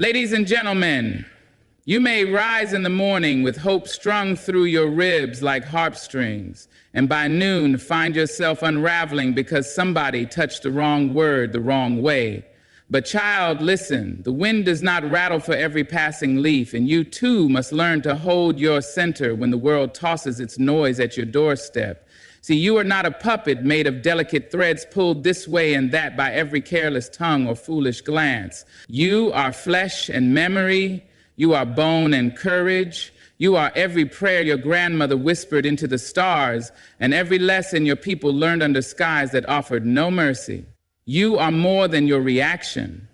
Ladies and gentlemen, you may rise in the morning with hope strung through your ribs like harp strings, and by noon find yourself unraveling because somebody touched the wrong word the wrong way. But child, listen, the wind does not rattle for every passing leaf, and you too must learn to hold your center when the world tosses its noise at your doorstep. See, you are not a puppet made of delicate threads pulled this way and that by every careless tongue or foolish glance. You are flesh and memory. You are bone and courage. You are every prayer your grandmother whispered into the stars and every lesson your people learned under skies that offered no mercy. You are more than your reaction.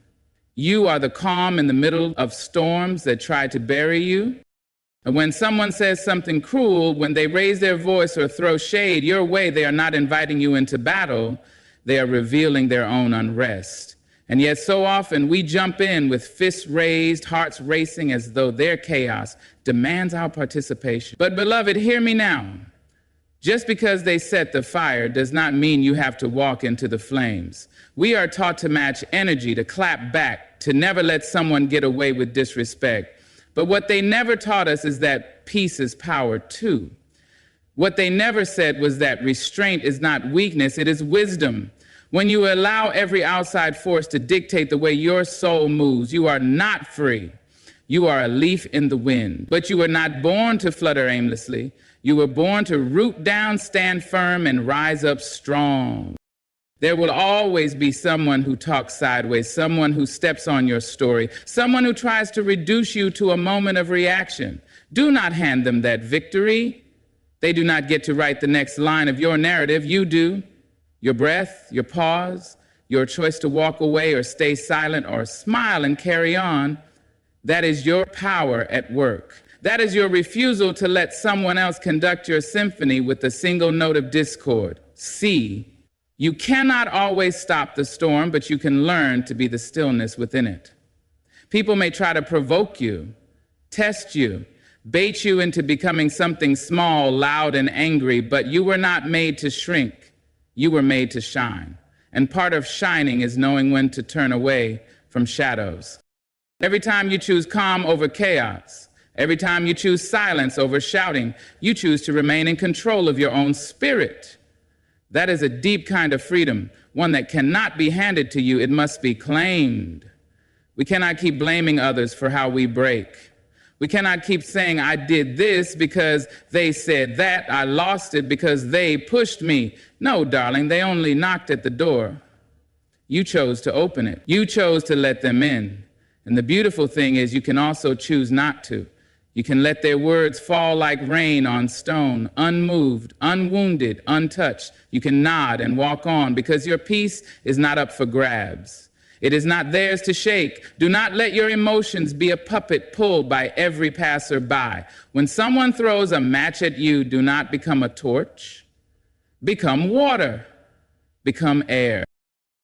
You are the calm in the middle of storms that try to bury you. And when someone says something cruel, when they raise their voice or throw shade your way, they are not inviting you into battle. They are revealing their own unrest. And yet so often we jump in with fists raised, hearts racing as though their chaos demands our participation. But beloved, hear me now. Just because they set the fire does not mean you have to walk into the flames. We are taught to match energy, to clap back, to never let someone get away with disrespect. But what they never taught us is that peace is power too. What they never said was that restraint is not weakness, it is wisdom. When you allow every outside force to dictate the way your soul moves, you are not free. You are a leaf in the wind. But you were not born to flutter aimlessly. You were born to root down, stand firm, and rise up strong. There will always be someone who talks sideways, someone who steps on your story, someone who tries to reduce you to a moment of reaction. Do not hand them that victory. They do not get to write the next line of your narrative. You do. Your breath, your pause, your choice to walk away or stay silent or smile and carry on, that is your power at work. That is your refusal to let someone else conduct your symphony with a single note of discord. C. You cannot always stop the storm, but you can learn to be the stillness within it. People may try to provoke you, test you, bait you into becoming something small, loud, and angry, but you were not made to shrink. You were made to shine. And part of shining is knowing when to turn away from shadows. Every time you choose calm over chaos, every time you choose silence over shouting, you choose to remain in control of your own spirit. That is a deep kind of freedom, one that cannot be handed to you. It must be claimed. We cannot keep blaming others for how we break. We cannot keep saying, I did this because they said that. I lost it because they pushed me. No, darling, they only knocked at the door. You chose to open it. You chose to let them in. And the beautiful thing is you can also choose not to. You can let their words fall like rain on stone, unmoved, unwounded, untouched. You can nod and walk on because your peace is not up for grabs. It is not theirs to shake. Do not let your emotions be a puppet pulled by every passerby. When someone throws a match at you, do not become a torch. Become water. Become air.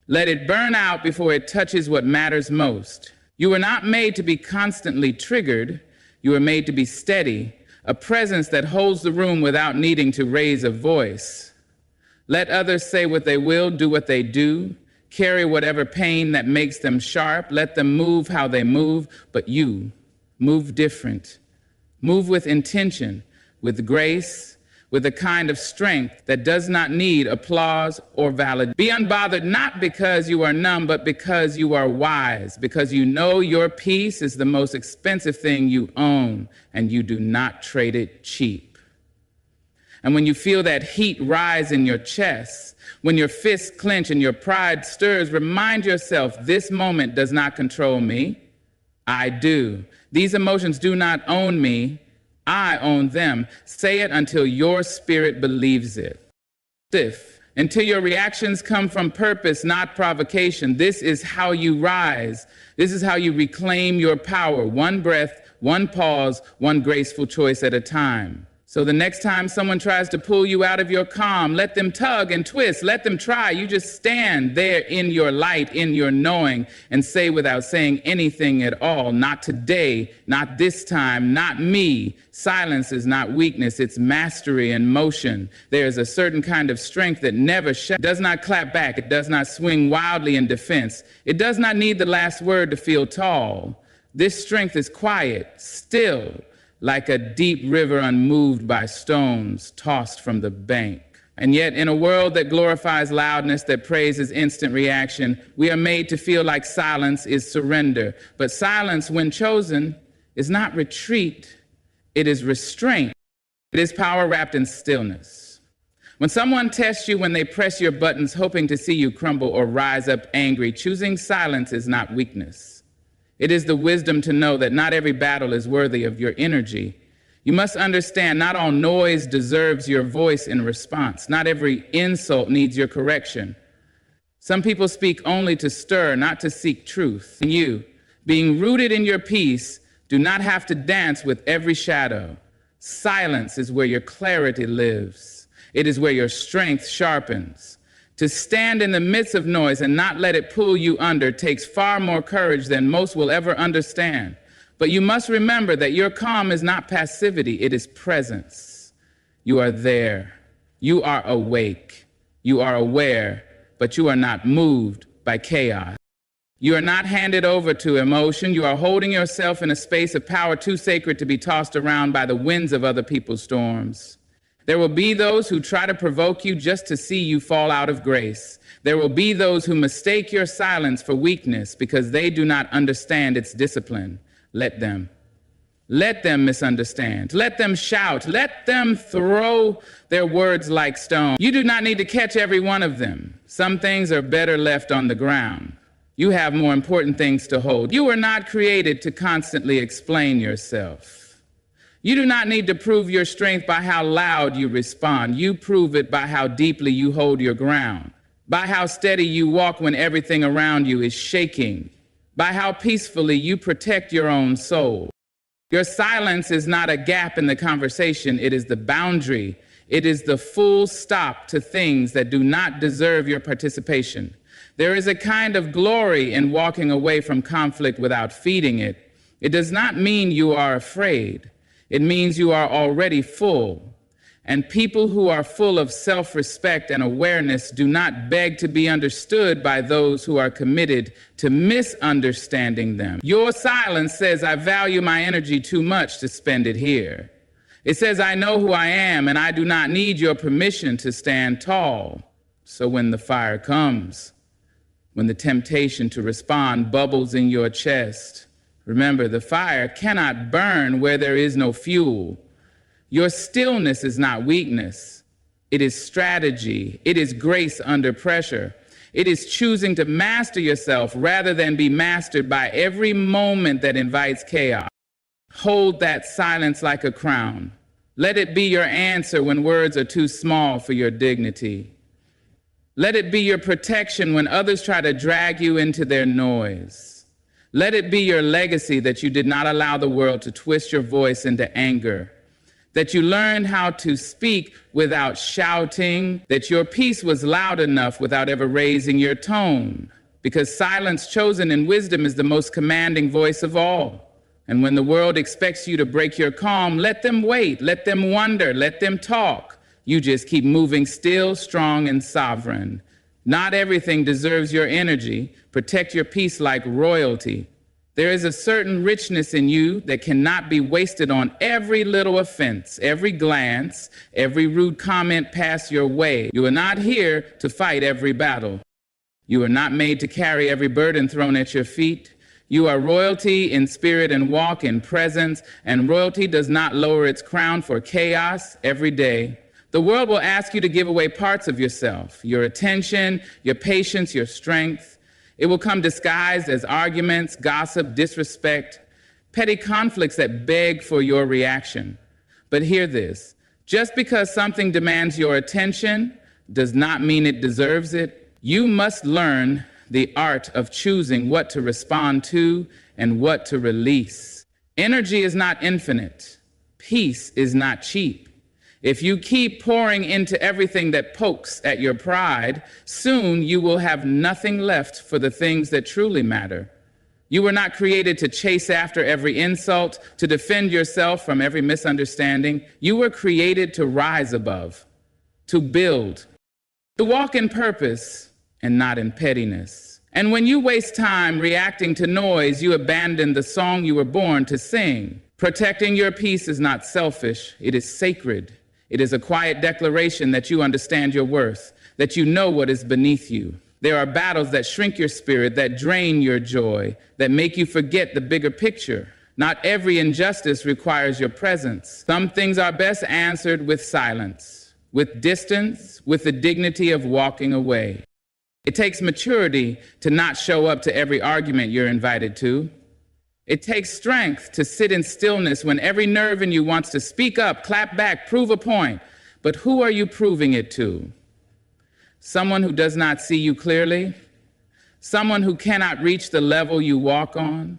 Let it burn out before it touches what matters most. You were not made to be constantly triggered. You are made to be steady, a presence that holds the room without needing to raise a voice. Let others say what they will, do what they do, carry whatever pain that makes them sharp. Let them move how they move, but you move different. Move with intention, with grace, with a kind of strength that does not need applause or validation. Be unbothered not because you are numb, but because you are wise, because you know your peace is the most expensive thing you own, and you do not trade it cheap. And when you feel that heat rise in your chest, when your fists clench and your pride stirs, remind yourself, this moment does not control me. I do. These emotions do not own me. I own them. Say it until your spirit believes it. Until your reactions come from purpose, not provocation. This is how you rise. This is how you reclaim your power. One breath, one pause, one graceful choice at a time. So the next time someone tries to pull you out of your calm, let them tug and twist, let them try. You just stand there in your light, in your knowing, and say without saying anything at all, not today, not this time, not me. Silence is not weakness, it's mastery and motion. There is a certain kind of strength that never does not clap back. It does not swing wildly in defense. It does not need the last word to feel tall. This strength is quiet, still, like a deep river unmoved by stones tossed from the bank. And yet, in a world that glorifies loudness, that praises instant reaction, we are made to feel like silence is surrender. But silence, when chosen, is not retreat, it is restraint. It is power wrapped in stillness. When someone tests you, when they press your buttons, hoping to see you crumble or rise up angry, choosing silence is not weakness. It is the wisdom to know that not every battle is worthy of your energy. You must understand not all noise deserves your voice in response. Not every insult needs your correction. Some people speak only to stir, not to seek truth. And you, being rooted in your peace, do not have to dance with every shadow. Silence is where your clarity lives. It is where your strength sharpens. To stand in the midst of noise and not let it pull you under takes far more courage than most will ever understand. But you must remember that your calm is not passivity, it is presence. You are there. You are awake. You are aware, but you are not moved by chaos. You are not handed over to emotion. You are holding yourself in a space of power too sacred to be tossed around by the winds of other people's storms. There will be those who try to provoke you just to see you fall out of grace. There will be those who mistake your silence for weakness because they do not understand its discipline. Let them. Let them misunderstand. Let them shout. Let them throw their words like stone. You do not need to catch every one of them. Some things are better left on the ground. You have more important things to hold. You were not created to constantly explain yourself. You do not need to prove your strength by how loud you respond. You prove it by how deeply you hold your ground, by how steady you walk when everything around you is shaking, by how peacefully you protect your own soul. Your silence is not a gap in the conversation. It is the boundary. It is the full stop to things that do not deserve your participation. There is a kind of glory in walking away from conflict without feeding it. It does not mean you are afraid. It means you are already full. And people who are full of self-respect and awareness do not beg to be understood by those who are committed to misunderstanding them. Your silence says, I value my energy too much to spend it here. It says, I know who I am, and I do not need your permission to stand tall. So when the fire comes, when the temptation to respond bubbles in your chest, remember, the fire cannot burn where there is no fuel. Your stillness is not weakness. It is strategy. It is grace under pressure. It is choosing to master yourself rather than be mastered by every moment that invites chaos. Hold that silence like a crown. Let it be your answer when words are too small for your dignity. Let it be your protection when others try to drag you into their noise. Let it be your legacy that you did not allow the world to twist your voice into anger, that you learned how to speak without shouting, that your peace was loud enough without ever raising your tone, because silence chosen in wisdom is the most commanding voice of all. And when the world expects you to break your calm, let them wait, let them wonder, let them talk. You just keep moving still, strong, and sovereign. Not everything deserves your energy. Protect your peace like royalty. There is a certain richness in you that cannot be wasted on every little offense, every glance, every rude comment passed your way. You are not here to fight every battle. You are not made to carry every burden thrown at your feet. You are royalty in spirit and walk in presence, and royalty does not lower its crown for chaos every day. The world will ask you to give away parts of yourself, your attention, your patience, your strength. It will come disguised as arguments, gossip, disrespect, petty conflicts that beg for your reaction. But hear this, just because something demands your attention does not mean it deserves it. You must learn the art of choosing what to respond to and what to release. Energy is not infinite. Peace is not cheap. If you keep pouring into everything that pokes at your pride, soon you will have nothing left for the things that truly matter. You were not created to chase after every insult, to defend yourself from every misunderstanding. You were created to rise above, to build, to walk in purpose and not in pettiness. And when you waste time reacting to noise, you abandon the song you were born to sing. Protecting your peace is not selfish, it is sacred. It is a quiet declaration that you understand your worth, that you know what is beneath you. There are battles that shrink your spirit, that drain your joy, that make you forget the bigger picture. Not every injustice requires your presence. Some things are best answered with silence, with distance, with the dignity of walking away. It takes maturity to not show up to every argument you're invited to. It takes strength to sit in stillness when every nerve in you wants to speak up, clap back, prove a point. But who are you proving it to? Someone who does not see you clearly? Someone who cannot reach the level you walk on?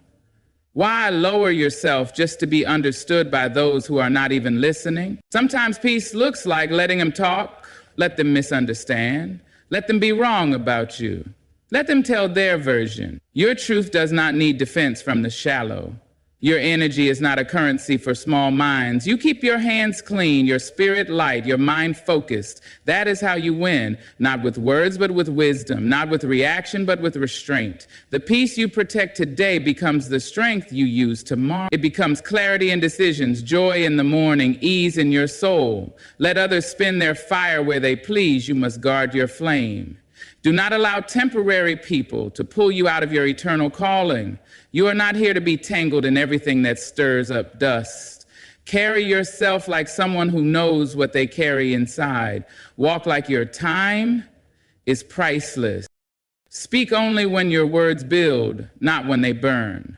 Why lower yourself just to be understood by those who are not even listening? Sometimes peace looks like letting them talk, let them misunderstand, let them be wrong about you. Let them tell their version. Your truth does not need defense from the shallow. Your energy is not a currency for small minds. You keep your hands clean, your spirit light, your mind focused. That is how you win, not with words, but with wisdom, not with reaction, but with restraint. The peace you protect today becomes the strength you use tomorrow. It becomes clarity in decisions, joy in the morning, ease in your soul. Let others spin their fire where they please. You must guard your flame. Do not allow temporary people to pull you out of your eternal calling. You are not here to be tangled in everything that stirs up dust. Carry yourself like someone who knows what they carry inside. Walk like your time is priceless. Speak only when your words build, not when they burn.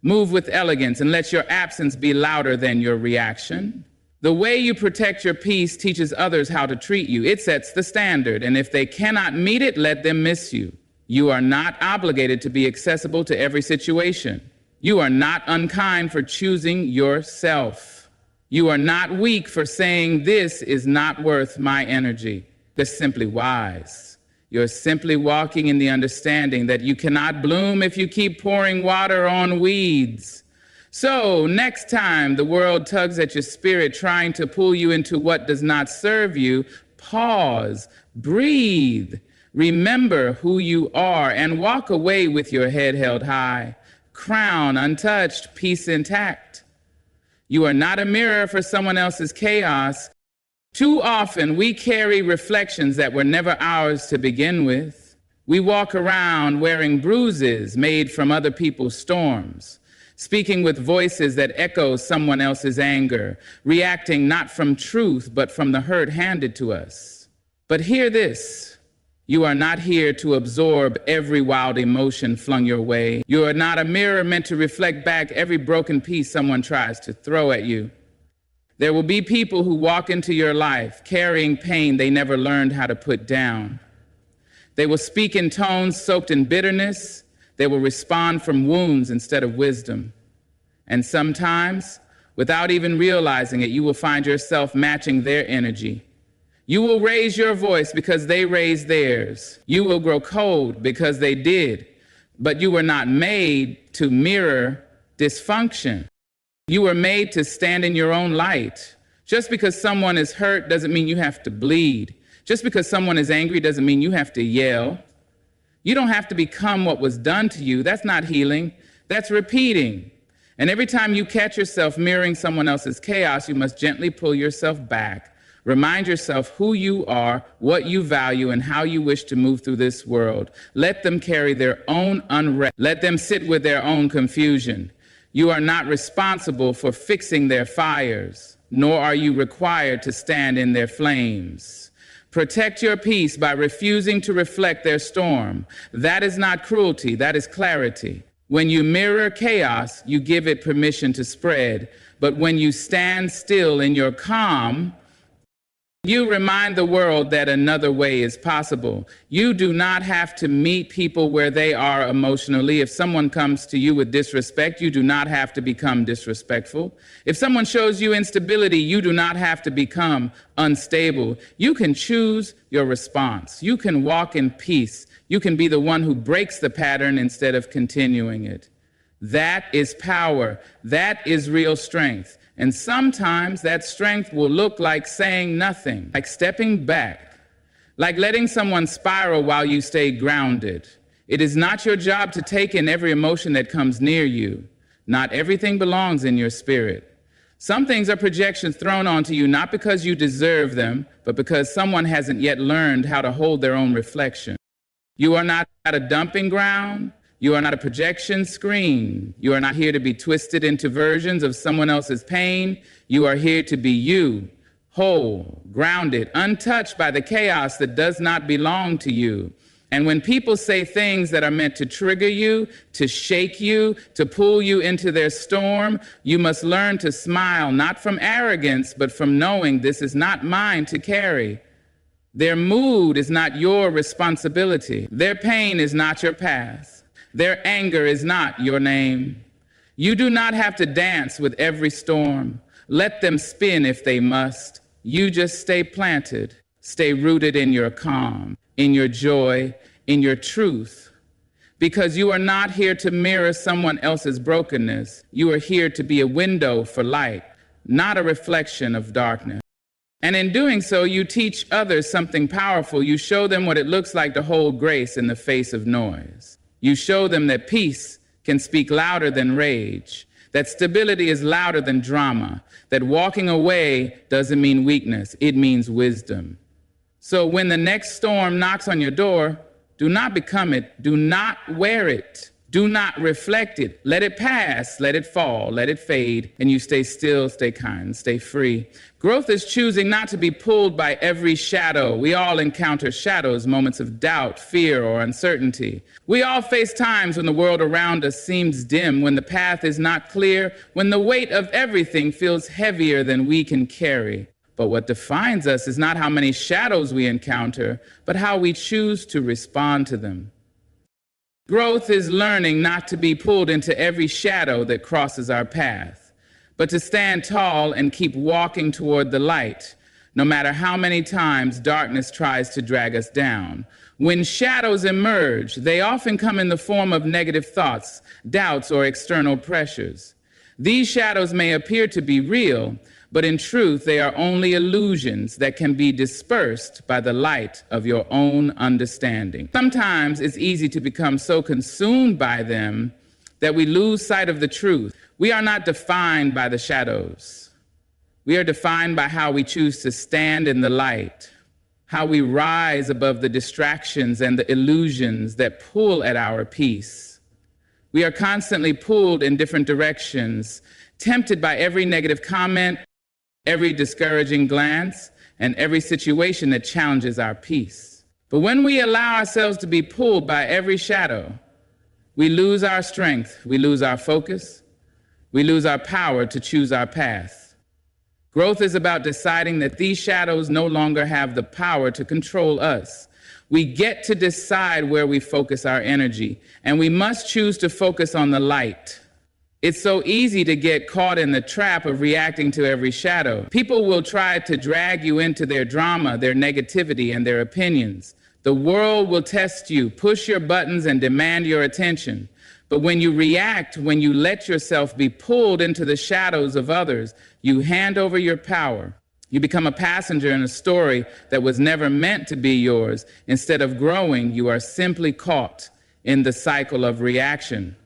Move with elegance and let your absence be louder than your reaction. The way you protect your peace teaches others how to treat you. It sets the standard, and if they cannot meet it, let them miss you. You are not obligated to be accessible to every situation. You are not unkind for choosing yourself. You are not weak for saying, this is not worth my energy. You're simply wise. You're simply walking in the understanding that you cannot bloom if you keep pouring water on weeds. So next time the world tugs at your spirit trying to pull you into what does not serve you, pause, breathe, remember who you are, and walk away with your head held high, crown untouched, peace intact. You are not a mirror for someone else's chaos. Too often we carry reflections that were never ours to begin with. We walk around wearing bruises made from other people's storms, speaking with voices that echo someone else's anger, reacting not from truth, but from the hurt handed to us. But hear this, you are not here to absorb every wild emotion flung your way. You are not a mirror meant to reflect back every broken piece someone tries to throw at you. There will be people who walk into your life carrying pain they never learned how to put down. They will speak in tones soaked in bitterness. They will respond from wounds instead of wisdom. And sometimes, without even realizing it, you will find yourself matching their energy. You will raise your voice because they raised theirs. You will grow cold because they did. But you were not made to mirror dysfunction. You were made to stand in your own light. Just because someone is hurt doesn't mean you have to bleed. Just because someone is angry doesn't mean you have to yell. You don't have to become what was done to you. That's not healing. That's repeating. And every time you catch yourself mirroring someone else's chaos, you must gently pull yourself back. Remind yourself who you are, what you value, and how you wish to move through this world. Let them carry their own unrest. Let them sit with their own confusion. You are not responsible for fixing their fires, nor are you required to stand in their flames. Protect your peace by refusing to reflect their storm. That is not cruelty, that is clarity. When you mirror chaos, you give it permission to spread. But when you stand still in your calm, you remind the world that another way is possible. You do not have to meet people where they are emotionally. If someone comes to you with disrespect, you do not have to become disrespectful. If someone shows you instability, you do not have to become unstable. You can choose your response. You can walk in peace. You can be the one who breaks the pattern instead of continuing it. That is power. That is real strength. And sometimes that strength will look like saying nothing, like stepping back, like letting someone spiral while you stay grounded. It is not your job to take in every emotion that comes near you. Not everything belongs in your spirit. Some things are projections thrown onto you not because you deserve them, but because someone hasn't yet learned how to hold their own reflection. You are not at a dumping ground. You are not a projection screen. You are not here to be twisted into versions of someone else's pain. You are here to be you, whole, grounded, untouched by the chaos that does not belong to you. And when people say things that are meant to trigger you, to shake you, to pull you into their storm, you must learn to smile, not from arrogance, but from knowing this is not mine to carry. Their mood is not your responsibility. Their pain is not your path. Their anger is not your name. You do not have to dance with every storm. Let them spin if they must. You just stay planted, stay rooted in your calm, in your joy, in your truth. Because you are not here to mirror someone else's brokenness. You are here to be a window for light, not a reflection of darkness. And in doing so, you teach others something powerful. You show them what it looks like to hold grace in the face of noise. You show them that peace can speak louder than rage, that stability is louder than drama, that walking away doesn't mean weakness, it means wisdom. So when the next storm knocks on your door, do not become it, do not wear it, do not reflect it. Let it pass, let it fall, let it fade, and you stay still, stay kind, stay free. Growth is choosing not to be pulled by every shadow. We all encounter shadows, moments of doubt, fear, or uncertainty. We all face times when the world around us seems dim, when the path is not clear, when the weight of everything feels heavier than we can carry. But what defines us is not how many shadows we encounter, but how we choose to respond to them. Growth is learning not to be pulled into every shadow that crosses our path, but to stand tall and keep walking toward the light, no matter how many times darkness tries to drag us down. When shadows emerge, they often come in the form of negative thoughts, doubts, or external pressures. These shadows may appear to be real, but in truth, they are only illusions that can be dispersed by the light of your own understanding. Sometimes it's easy to become so consumed by them that we lose sight of the truth. We are not defined by the shadows. We are defined by how we choose to stand in the light, how we rise above the distractions and the illusions that pull at our peace. We are constantly pulled in different directions, tempted by every negative comment, every discouraging glance, and every situation that challenges our peace. But when we allow ourselves to be pulled by every shadow, we lose our strength, we lose our focus, we lose our power to choose our path. Growth is about deciding that these shadows no longer have the power to control us. We get to decide where we focus our energy, and we must choose to focus on the light. It's so easy to get caught in the trap of reacting to every shadow. People will try to drag you into their drama, their negativity, and their opinions. The world will test you, push your buttons, and demand your attention. But when you react, when you let yourself be pulled into the shadows of others, you hand over your power. You become a passenger in a story that was never meant to be yours. Instead of growing, you are simply caught in the cycle of reaction,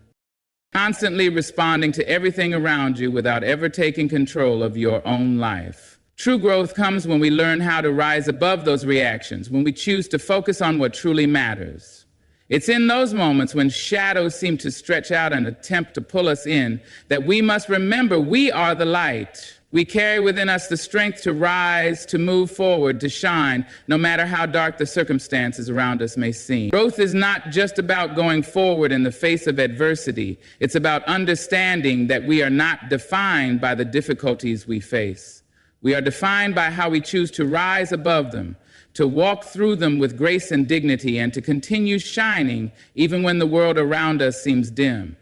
constantly responding to everything around you without ever taking control of your own life. True growth comes when we learn how to rise above those reactions, when we choose to focus on what truly matters. It's in those moments when shadows seem to stretch out and attempt to pull us in that we must remember we are the light. We carry within us the strength to rise, to move forward, to shine, no matter how dark the circumstances around us may seem. Growth is not just about going forward in the face of adversity. It's about understanding that we are not defined by the difficulties we face. We are defined by how we choose to rise above them, to walk through them with grace and dignity, and to continue shining even when the world around us seems dim.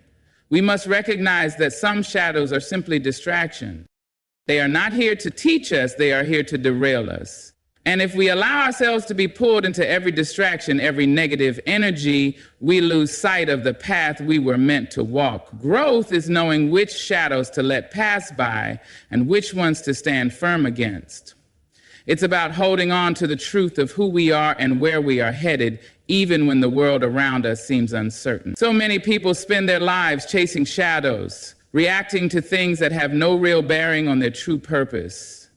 We must recognize that some shadows are simply distraction. They are not here to teach us, they are here to derail us. And if we allow ourselves to be pulled into every distraction, every negative energy, we lose sight of the path we were meant to walk. Growth is knowing which shadows to let pass by and which ones to stand firm against. It's about holding on to the truth of who we are and where we are headed, even when the world around us seems uncertain. So many people spend their lives chasing shadows, reacting to things that have no real bearing on their true purpose.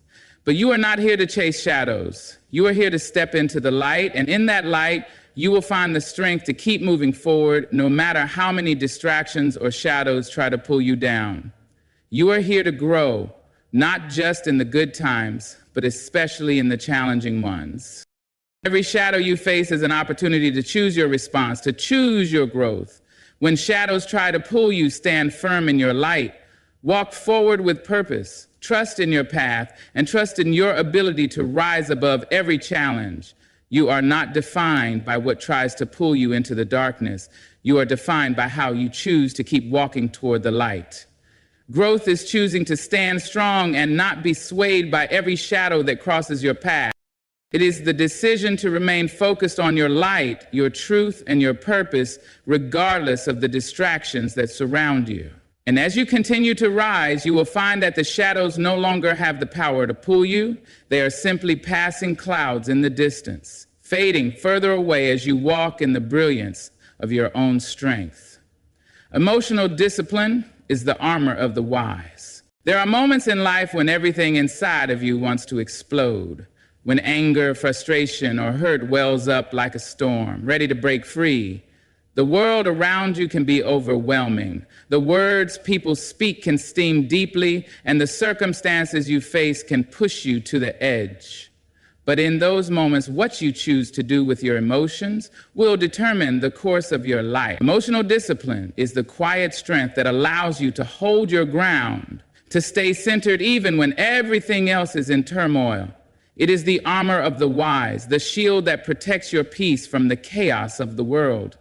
But you are not here to chase shadows. You are here to step into the light, and in that light, you will find the strength to keep moving forward no matter how many distractions or shadows try to pull you down. You are here to grow, not just in the good times, but especially in the challenging ones. Every shadow you face is an opportunity to choose your response, to choose your growth. When shadows try to pull you, stand firm in your light. Walk forward with purpose. Trust in your path and trust in your ability to rise above every challenge. You are not defined by what tries to pull you into the darkness. You are defined by how you choose to keep walking toward the light. Growth is choosing to stand strong and not be swayed by every shadow that crosses your path. It is the decision to remain focused on your light, your truth, and your purpose, regardless of the distractions that surround you. And as you continue to rise, you will find that the shadows no longer have the power to pull you. They are simply passing clouds in the distance, fading further away as you walk in the brilliance of your own strength. Emotional discipline is the armor of the wise. There are moments in life when everything inside of you wants to explode, when anger, frustration, or hurt wells up like a storm, ready to break free. The world around you can be overwhelming. The words people speak can sting deeply, and the circumstances you face can push you to the edge. But in those moments, what you choose to do with your emotions will determine the course of your life. Emotional discipline is the quiet strength that allows you to hold your ground, to stay centered even when everything else is in turmoil. It is the armor of the wise, the shield that protects your peace from the chaos of the world.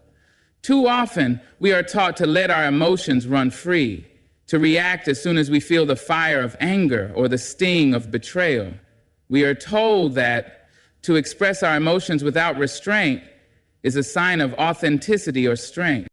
Too often, we are taught to let our emotions run free, to react as soon as we feel the fire of anger or the sting of betrayal. We are told that to express our emotions without restraint is a sign of authenticity or strength.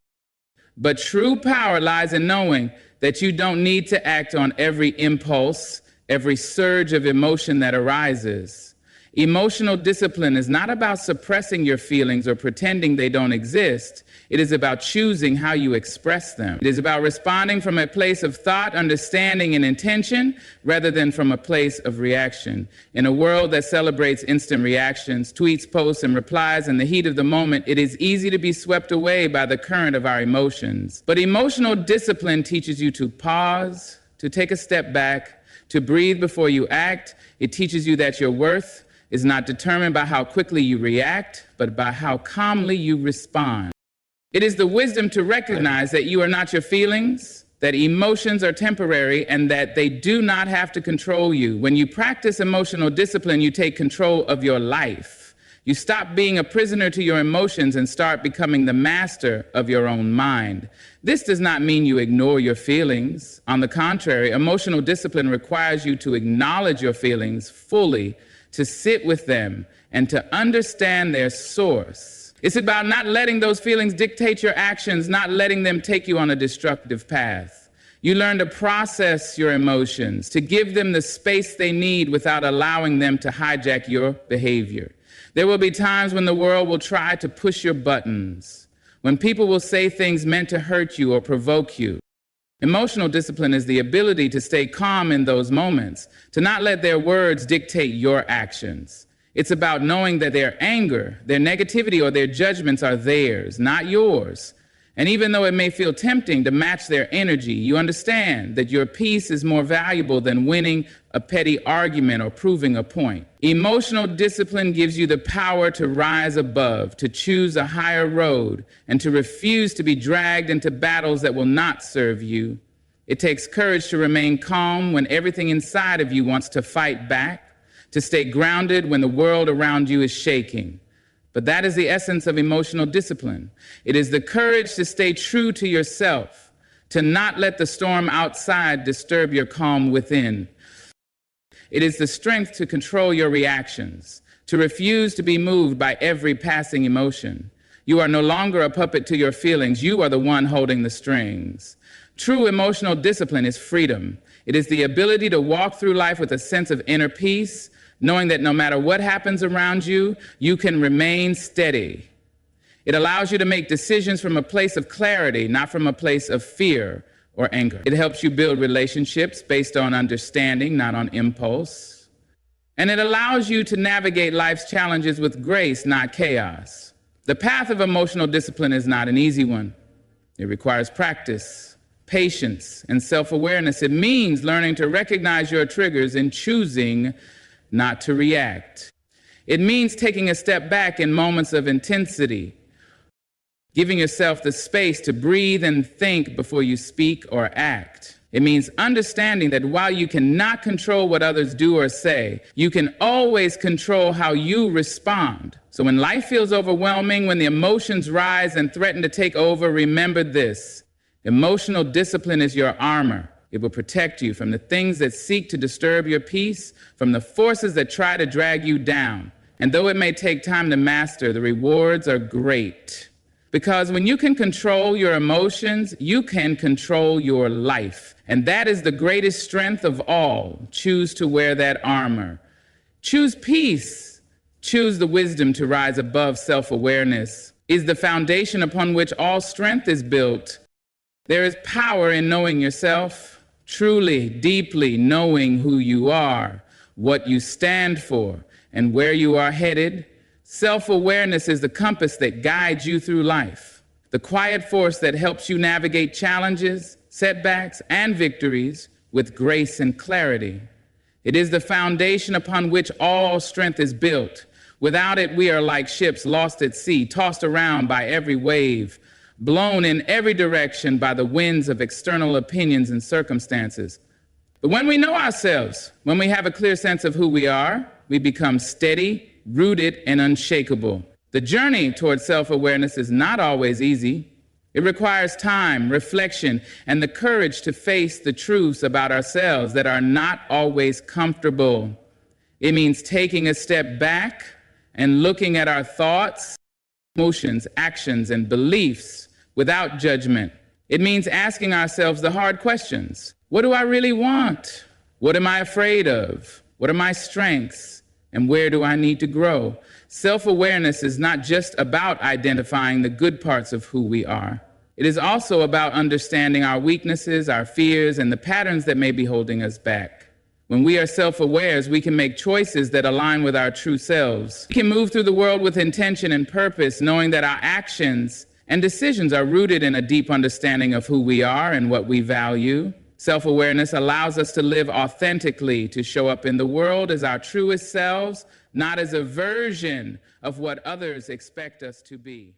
But true power lies in knowing that you don't need to act on every impulse, every surge of emotion that arises. Emotional discipline is not about suppressing your feelings or pretending they don't exist. It is about choosing how you express them. It is about responding from a place of thought, understanding, and intention rather than from a place of reaction. In a world that celebrates instant reactions, tweets, posts, and replies in the heat of the moment, it is easy to be swept away by the current of our emotions. But emotional discipline teaches you to pause, to take a step back, to breathe before you act. It teaches you that your worth is not determined by how quickly you react, but by how calmly you respond. It is the wisdom to recognize that you are not your feelings, that emotions are temporary, and that they do not have to control you. When you practice emotional discipline, you take control of your life. You stop being a prisoner to your emotions and start becoming the master of your own mind. This does not mean you ignore your feelings. On the contrary, emotional discipline requires you to acknowledge your feelings fully, to sit with them, and to understand their source. It's about not letting those feelings dictate your actions, not letting them take you on a destructive path. You learn to process your emotions, to give them the space they need without allowing them to hijack your behavior. There will be times when the world will try to push your buttons, when people will say things meant to hurt you or provoke you. Emotional discipline is the ability to stay calm in those moments, to not let their words dictate your actions. It's about knowing that their anger, their negativity, or their judgments are theirs, not yours. And even though it may feel tempting to match their energy, you understand that your peace is more valuable than winning a petty argument or proving a point. Emotional discipline gives you the power to rise above, to choose a higher road, and to refuse to be dragged into battles that will not serve you. It takes courage to remain calm when everything inside of you wants to fight back, to stay grounded when the world around you is shaking. But that is the essence of emotional discipline. It is the courage to stay true to yourself, to not let the storm outside disturb your calm within. It is the strength to control your reactions, to refuse to be moved by every passing emotion. You are no longer a puppet to your feelings. You are the one holding the strings. True emotional discipline is freedom. It is the ability to walk through life with a sense of inner peace, knowing that no matter what happens around you, you can remain steady. It allows you to make decisions from a place of clarity, not from a place of fear or anger. It helps you build relationships based on understanding, not on impulse. And it allows you to navigate life's challenges with grace, not chaos. The path of emotional discipline is not an easy one. It requires practice, patience, and self-awareness. It means learning to recognize your triggers and choosing not to react. It means taking a step back in moments of intensity, giving yourself the space to breathe and think before you speak or act. It means understanding that while you cannot control what others do or say, you can always control how you respond. So when life feels overwhelming, when the emotions rise and threaten to take over, remember this: emotional discipline is your armor. It will protect you from the things that seek to disturb your peace, from the forces that try to drag you down. And though it may take time to master, the rewards are great. Because when you can control your emotions, you can control your life. And that is the greatest strength of all. Choose to wear that armor. Choose peace. Choose the wisdom to rise above self-awareness. Is the foundation upon which all strength is built. There is power in knowing yourself, truly, deeply knowing who you are, what you stand for, and where you are headed. Self-awareness is the compass that guides you through life, the quiet force that helps you navigate challenges, setbacks, and victories with grace and clarity. It is the foundation upon which all strength is built. Without it, we are like ships lost at sea, tossed around by every wave, blown in every direction by the winds of external opinions and circumstances. But when we know ourselves, when we have a clear sense of who we are, we become steady, rooted, and unshakable. The journey towards self-awareness is not always easy. It requires time, reflection, and the courage to face the truths about ourselves that are not always comfortable. It means taking a step back and looking at our thoughts, emotions, actions, and beliefs without judgment. It means asking ourselves the hard questions. What do I really want? What am I afraid of? What are my strengths? And where do I need to grow? Self-awareness is not just about identifying the good parts of who we are. It is also about understanding our weaknesses, our fears, and the patterns that may be holding us back. When we are self-aware, we can make choices that align with our true selves. We can move through the world with intention and purpose, knowing that our actions and decisions are rooted in a deep understanding of who we are and what we value. Self-awareness allows us to live authentically, to show up in the world as our truest selves, not as a version of what others expect us to be.